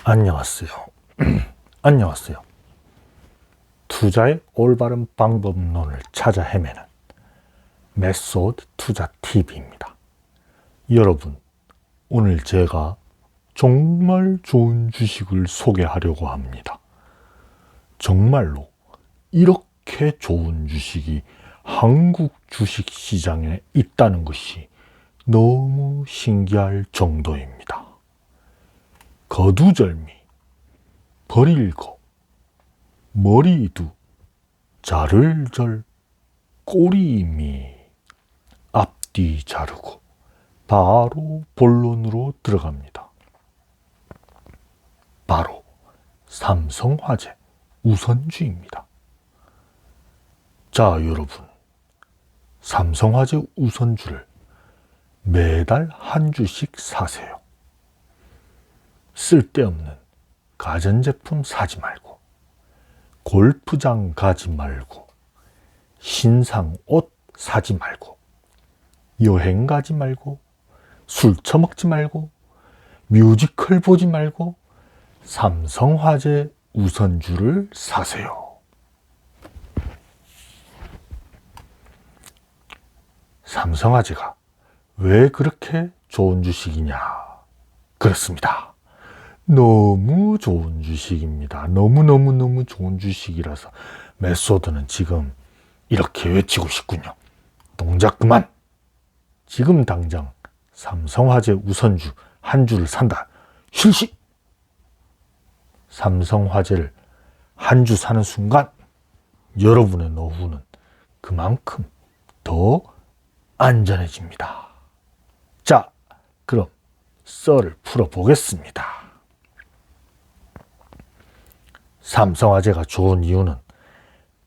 안녕하세요. 안녕하세요. 투자의 올바른 방법론을 찾아 헤매는 메소드 투자 TV입니다. 여러분, 오늘 제가 정말 좋은 주식을 소개하려고 합니다. 정말로 이렇게 좋은 주식이 한국 주식 시장에 있다는 것이 너무 신기할 정도입니다. 거두절미, 버릴거, 머리두, 자를절, 꼬리미, 앞뒤 자르고 바로 본론으로 들어갑니다. 바로 삼성화재 우선주입니다. 자, 여러분, 삼성화재 우선주를 매달 한 주씩 사세요. 쓸데없는 가전제품 사지 말고, 골프장 가지 말고, 신상 옷 사지 말고, 여행 가지 말고, 술 처먹지 말고, 뮤지컬 보지 말고, 삼성화재 우선주를 사세요. 삼성화재가 왜 그렇게 좋은 주식이냐? 그렇습니다. 너무 좋은 주식입니다. 너무 좋은 주식이라서 메소드는 지금 이렇게 외치고 싶군요. 동작 그만! 지금 당장 삼성화재 우선주 한 주를 산다. 실시! 삼성화재를 한 주 사는 순간 여러분의 노후는 그만큼 더 안전해집니다. 자, 그럼 썰을 풀어보겠습니다. 삼성화재가 좋은 이유는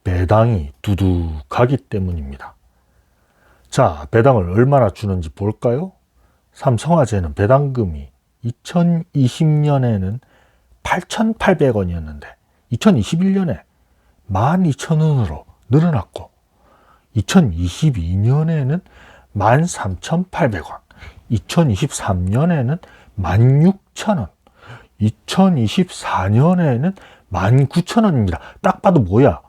배당이 두둑하기 때문입니다. 자, 배당을 얼마나 주는지 볼까요? 삼성화재는 배당금이 2020년에는 8,800원이었는데 2021년에 12,000원으로 늘어났고 2022년에는 13,800원, 2023년에는 16,000원, 2024년에는 19,000원입니다. 딱 봐도 뭐야?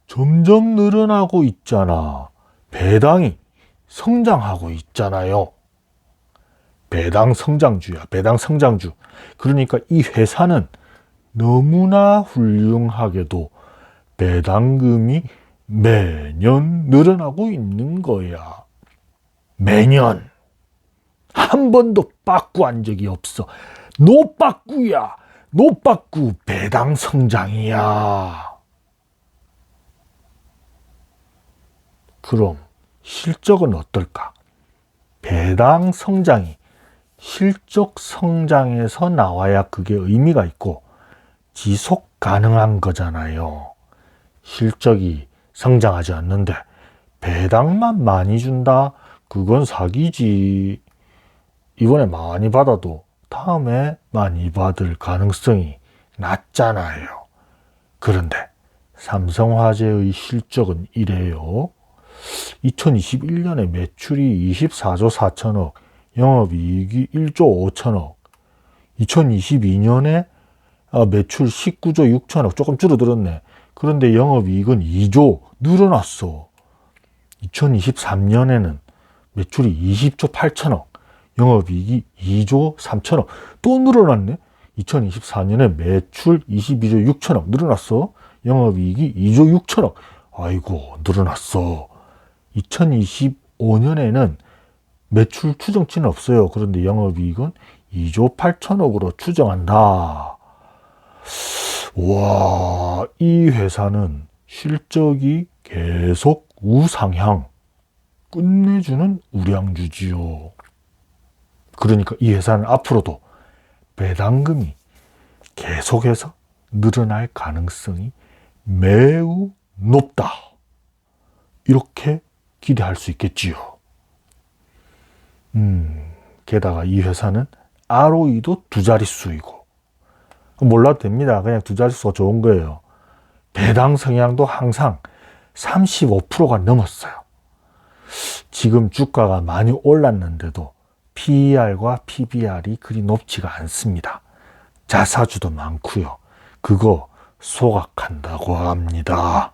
점점 늘어나고 있잖아. 배당이 성장하고 있잖아요. 배당 성장주야. 배당 성장주. 그러니까 이 회사는 너무나 훌륭하게도 배당금이 매년 늘어나고 있는 거야. 매년. 한 번도 빠꾸한 적이 없어. 노빠꾸야. 노빠꾸 배당 성장이야. 그럼 실적은 어떨까? 배당 성장이 실적 성장에서 나와야 그게 의미가 있고 지속 가능한 거잖아요. 실적이 성장하지 않는데 배당만 많이 준다? 그건 사기지. 이번에 많이 받아도 다음에 많이 받을 가능성이 낮잖아요. 그런데 삼성화재의 실적은 이래요. 2021년에 매출이 24조 4천억, 영업이익이 1조 5천억, 2022년에 매출 19조 6천억, 조금 줄어들었네. 그런데 영업이익은 2조 늘어났어. 2023년에는 매출이 20조 8천억, 영업이익이 2조 3천억, 또 늘어났네. 2024년에 매출 22조 6천억 늘어났어. 영업이익이 2조 6천억. 아이고, 늘어났어. 2025년에는 매출 추정치는 없어요. 그런데 영업이익은 2조 8천억으로 추정한다. 와, 이 회사는 실적이 계속 우상향, 끝내주는 우량주지요. 그러니까 이 회사는 앞으로도 배당금이 계속해서 늘어날 가능성이 매우 높다. 이렇게 기대할 수 있겠지요. 게다가 이 회사는 ROE도 두 자릿수이고, 몰라도 됩니다. 그냥 두 자릿수가 좋은 거예요. 배당 성향도 항상 35%가 넘었어요. 지금 주가가 많이 올랐는데도 PER과 PBR이 그리 높지가 않습니다. 자사주도 많고요. 그거 소각한다고 합니다.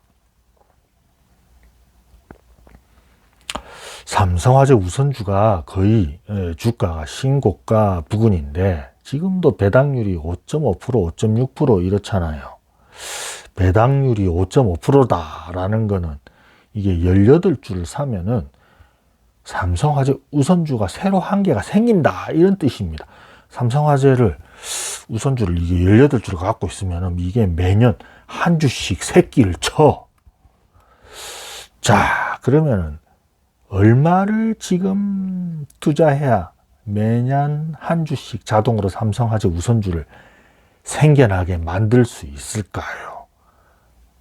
삼성화재 우선주가 거의 주가가 신고가 부근인데 지금도 배당률이 5.5%, 5.6% 이렇잖아요. 배당률이 5.5%다라는 거는 이게 18주를 사면은 삼성화재 우선주가 새로 한 개가 생긴다 이런 뜻입니다. 삼성화재를 우선주를 이게 18주를 갖고 있으면 이게 매년 한 주씩 새끼를 쳐. 자, 그러면은 얼마를 지금 투자해야 매년 한 주씩 자동으로 삼성화재 우선주를 생겨나게 만들 수 있을까요?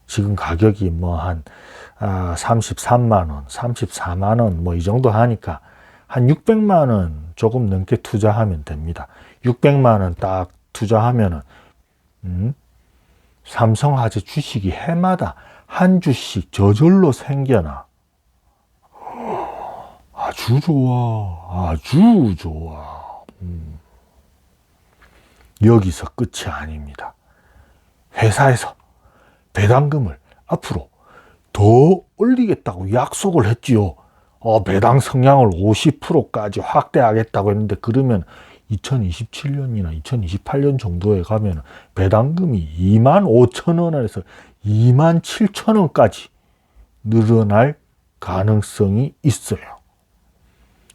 지금 가격이 뭐 한 33만 원, 34만 원 뭐 이 정도 하니까 한 600만 원 조금 넘게 투자하면 됩니다. 600만 원 딱 투자하면은 삼성화재 주식이 해마다 한 주씩 저절로 생겨나. 아주 좋아. 아주 좋아. 여기서 끝이 아닙니다. 회사에서 배당금을 앞으로 더 올리겠다고 약속을 했지요. 배당 성량을 50%까지 확대하겠다고 했는데 그러면 2027년이나 2028년 정도에 가면 배당금이 25,000원에서 27,000원까지 늘어날 가능성이 있어요.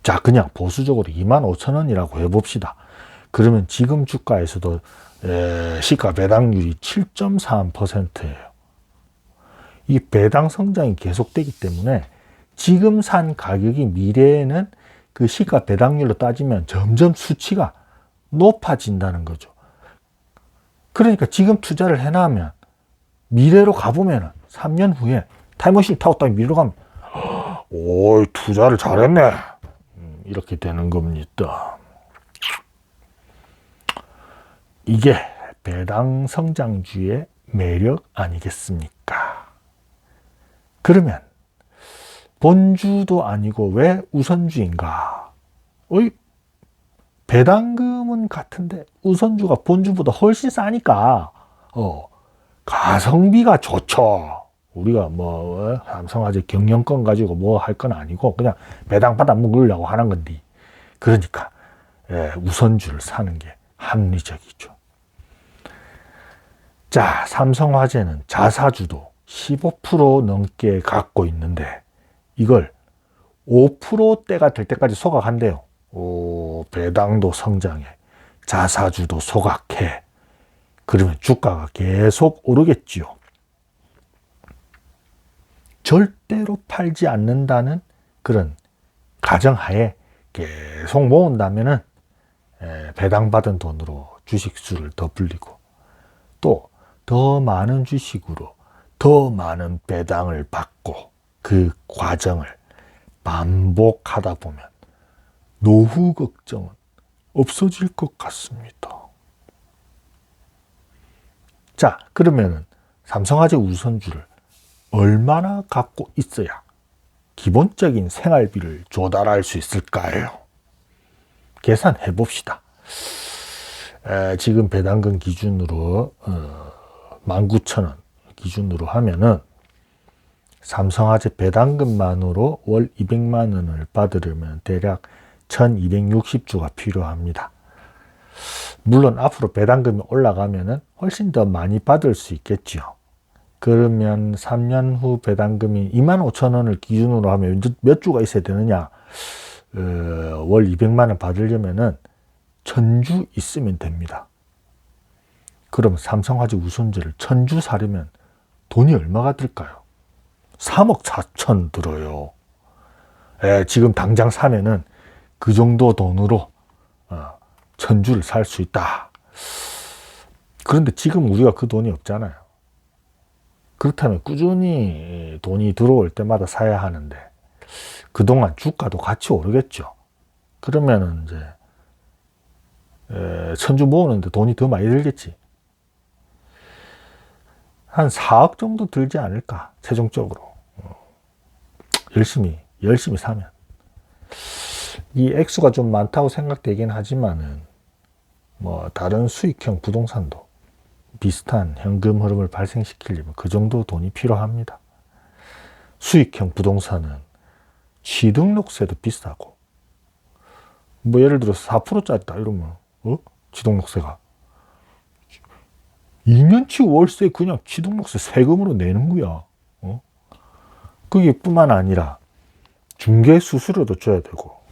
자, 그냥 보수적으로 25,000원이라고 해봅시다. 그러면 지금 주가에서도 시가 배당률이 7.3%예요. 이 배당 성장이 계속되기 때문에 지금 산 가격이 미래에는 그 시가 배당률로 따지면 점점 수치가 높아진다는 거죠. 그러니까 지금 투자를 해놔면 미래로 가보면 3년 후에 타임머신을 타고 딱 미래로 가면 오, 투자를 잘했네. 이렇게 되는 겁니다. 이게 배당 성장주의 매력 아니겠습니까? 그러면 본주도 아니고 왜 우선주인가? 배당금은 같은데 우선주가 본주보다 훨씬 싸니까 가성비가 좋죠. 우리가 뭐 삼성화재 경영권 가지고 뭐 할 건 아니고 그냥 배당 받아 먹으려고 하는 건데 그러니까 우선주를 사는 게 합리적이죠. 자, 삼성화재는 자사주도 15% 넘게 갖고 있는데 이걸 5%대가 될 때까지 소각한대요. 배당도 성장해, 자사주도 소각해. 그러면 주가가 계속 오르겠지요. 절대로 팔지 않는다는 그런 가정하에 계속 모은다면은 배당받은 돈으로 주식수를 더 불리고 또 더 많은 주식으로 더 많은 배당을 받고 그 과정을 반복하다 보면 노후 걱정은 없어질 것 같습니다. 자, 그러면은 삼성화재 우선주를 얼마나 갖고 있어야 기본적인 생활비를 조달할 수 있을까요? 계산해 봅시다. 지금 배당금 기준으로 19,000원 기준으로 하면은 삼성화재 배당금만으로 월 200만 원을 받으려면 대략 1260주가 필요합니다. 물론 앞으로 배당금이 올라가면은 훨씬 더 많이 받을 수 있겠죠. 그러면 3년 후 배당금이 25,000원을 기준으로 하면 몇 주가 있어야 되느냐? 월 200만 원 받으려면은 1000주 있으면 됩니다. 그럼 삼성화재 우선주를 1000주 사려면 돈이 얼마가 들까요? 3억 4천 들어요. 지금 당장 사면은 그 정도 돈으로 1000주를 살 수 있다. 그런데 지금 우리가 그 돈이 없잖아요. 그렇다면 꾸준히 돈이 들어올 때마다 사야 하는데 그동안 주가도 같이 오르겠죠. 그러면은 이제 1000주 모으는데 돈이 더 많이 들겠지. 한 4억 정도 들지 않을까, 최종적으로. 열심히 사면. 이 액수가 좀 많다고 생각되긴 하지만은, 뭐 다른 수익형 부동산도 비슷한 현금 흐름을 발생시키려면 그 정도 돈이 필요합니다. 수익형 부동산은 취등록세도 비싸고, 뭐 예를 들어서 4%짜리다 이러면 취등록세가 2년치 월세 그냥 취등록세 세금으로 내는 거야. 그게 뿐만 아니라 중개 수수료도 줘야 되고,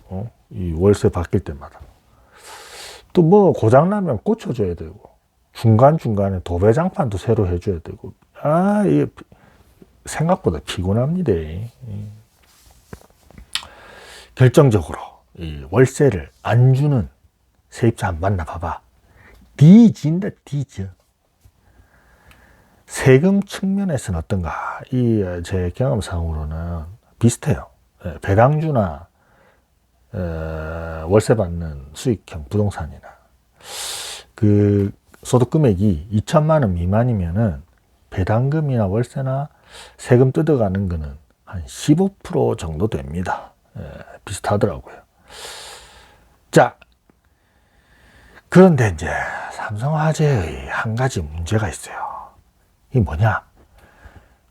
이 월세 바뀔 때마다 또 뭐 고장나면 고쳐줘야 되고, 중간중간에 도배장판도 새로 해줘야 되고, 이게 생각보다 피곤합니다. 결정적으로 이 월세를 안 주는 세입자 한 번 만나봐봐. 뒤진다, 뒤져. 세금 측면에서는 어떤가? 제 경험상으로는 비슷해요. 배당주나 월세 받는 수익형 부동산이나 그 소득 금액이 2천만 원 미만이면은 배당금이나 월세나 세금 뜯어가는 거는 한 15% 정도 됩니다. 비슷하더라고요. 자, 그런데 이제 삼성화재의 한 가지 문제가 있어요. 이게 뭐냐?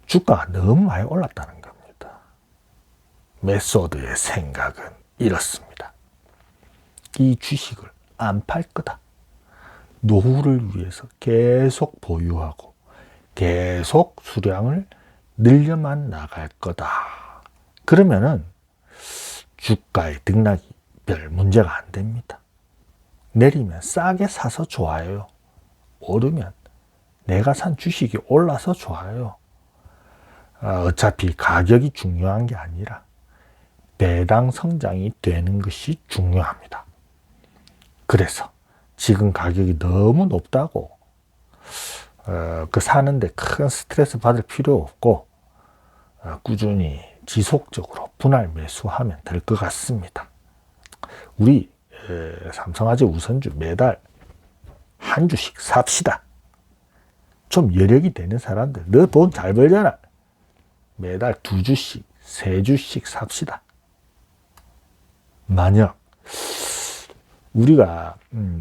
주가가 너무 많이 올랐다는 겁니다. 메소드의 생각은 이렇습니다. 이 주식을 안 팔 거다. 노후를 위해서 계속 보유하고 계속 수량을 늘려만 나갈 거다. 그러면은 주가의 등락이 별 문제가 안 됩니다. 내리면 싸게 사서 좋아요. 오르면 내가 산 주식이 올라서 좋아요. 어차피 가격이 중요한 게 아니라 배당 성장이 되는 것이 중요합니다. 그래서 지금 가격이 너무 높다고 그 사는데 큰 스트레스 받을 필요 없고 꾸준히 지속적으로 분할 매수하면 될 것 같습니다. 우리 삼성화재 우선주 매달 한 주씩 삽시다. 좀 여력이 되는 사람들, 너 돈 잘 벌잖아. 매달 2주씩, 3주씩 삽시다. 만약 우리가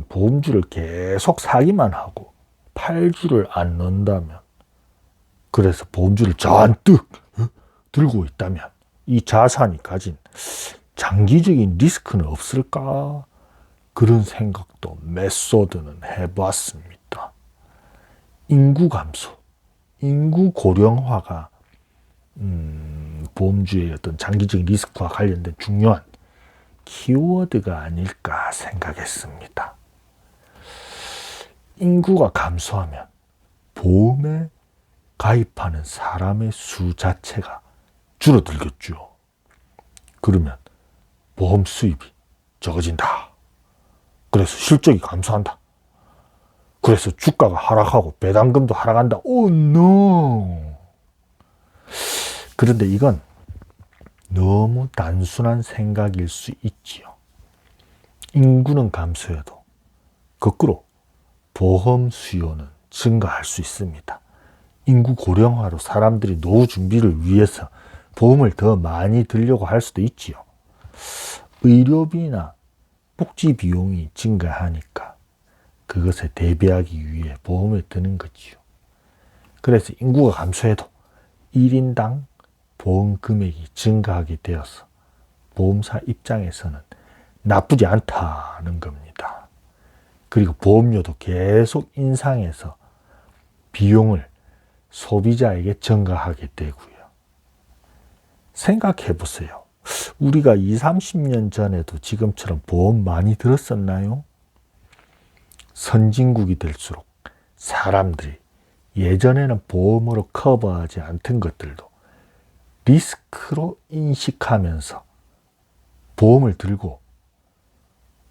보험주를 계속 사기만 하고 팔주를 안 넣는다면, 그래서 보험주를 잔뜩 들고 있다면 이 자산이 가진 장기적인 리스크는 없을까? 그런 생각도 메소드는 해봤습니다. 인구 감소, 인구 고령화가 보험주의 어떤 장기적인 리스크와 관련된 중요한 키워드가 아닐까 생각했습니다. 인구가 감소하면 보험에 가입하는 사람의 수 자체가 줄어들겠죠. 그러면 보험 수입이 적어진다. 그래서 실적이 감소한다. 그래서 주가가 하락하고 배당금도 하락한다. 오, 노! 그런데 이건 너무 단순한 생각일 수 있지요. 인구는 감소해도 거꾸로 보험 수요는 증가할 수 있습니다. 인구 고령화로 사람들이 노후 준비를 위해서 보험을 더 많이 들려고 할 수도 있지요. 의료비나 복지 비용이 증가하니까 그것에 대비하기 위해 보험에 드는 거지요. 그래서 인구가 감소해도 1인당 보험 금액이 증가하게 되어서 보험사 입장에서는 나쁘지 않다는 겁니다. 그리고 보험료도 계속 인상해서 비용을 소비자에게 전가하게 되고요. 생각해 보세요. 우리가 20, 30년 전에도 지금처럼 보험 많이 들었었나요? 선진국이 될수록 사람들이 예전에는 보험으로 커버하지 않던 것들도 리스크로 인식하면서 보험을 들고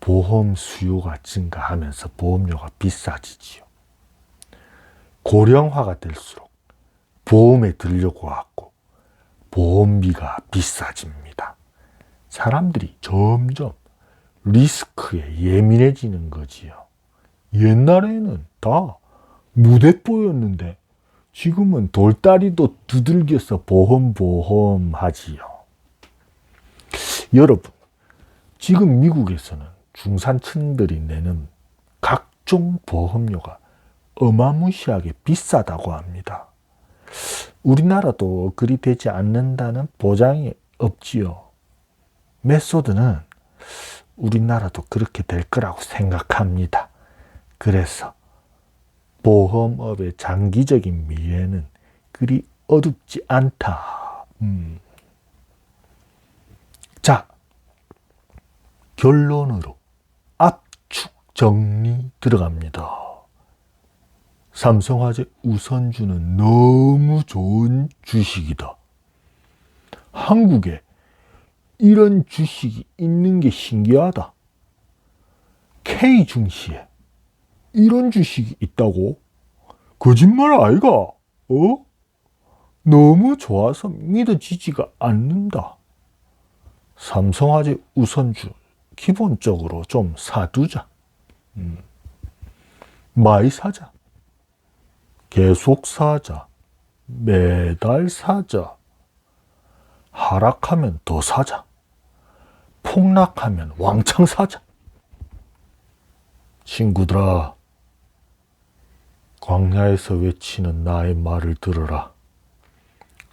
보험 수요가 증가하면서 보험료가 비싸지지요. 고령화가 될수록 보험에 들려고 하고 보험비가 비싸집니다. 사람들이 점점 리스크에 예민해지는 거지요. 옛날에는 다 무대뽀였는데 지금은 돌다리도 두들겨서 보험 하지요. 여러분, 지금 미국에서는 중산층들이 내는 각종 보험료가 어마무시하게 비싸다고 합니다. 우리나라도 그리 되지 않는다는 보장이 없지요. 메소드는 우리나라도 그렇게 될 거라고 생각합니다. 그래서 보험업의 장기적인 미래는 그리 어둡지 않다. 자, 결론으로 압축 정리 들어갑니다. 삼성화재 우선주는 너무 좋은 주식이다. 한국에 이런 주식이 있는 게 신기하다. K증시에 이런 주식이 있다고? 거짓말 아이가? 너무 좋아서 믿어지지가 않는다. 삼성화재 우선주 기본적으로 좀 사두자. 많이 사자. 계속 사자. 매달 사자. 하락하면 더 사자. 폭락하면 왕창 사자. 친구들아, 광야에서 외치는 나의 말을 들어라.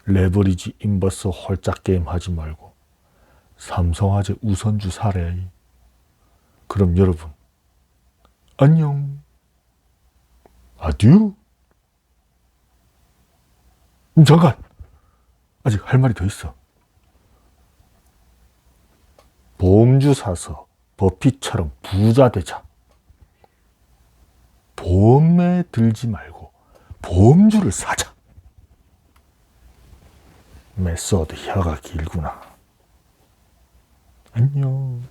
레버리지 인버스 홀짝 게임 하지 말고 삼성화재 우선주 사래. 그럼 여러분, 안녕. 아듀. 잠깐! 아직 할 말이 더 있어. 보험주 사서 버핏처럼 부자 되자. 보험에 들지 말고 보험주를 사자. 메소드 혀가 길구나. 안녕.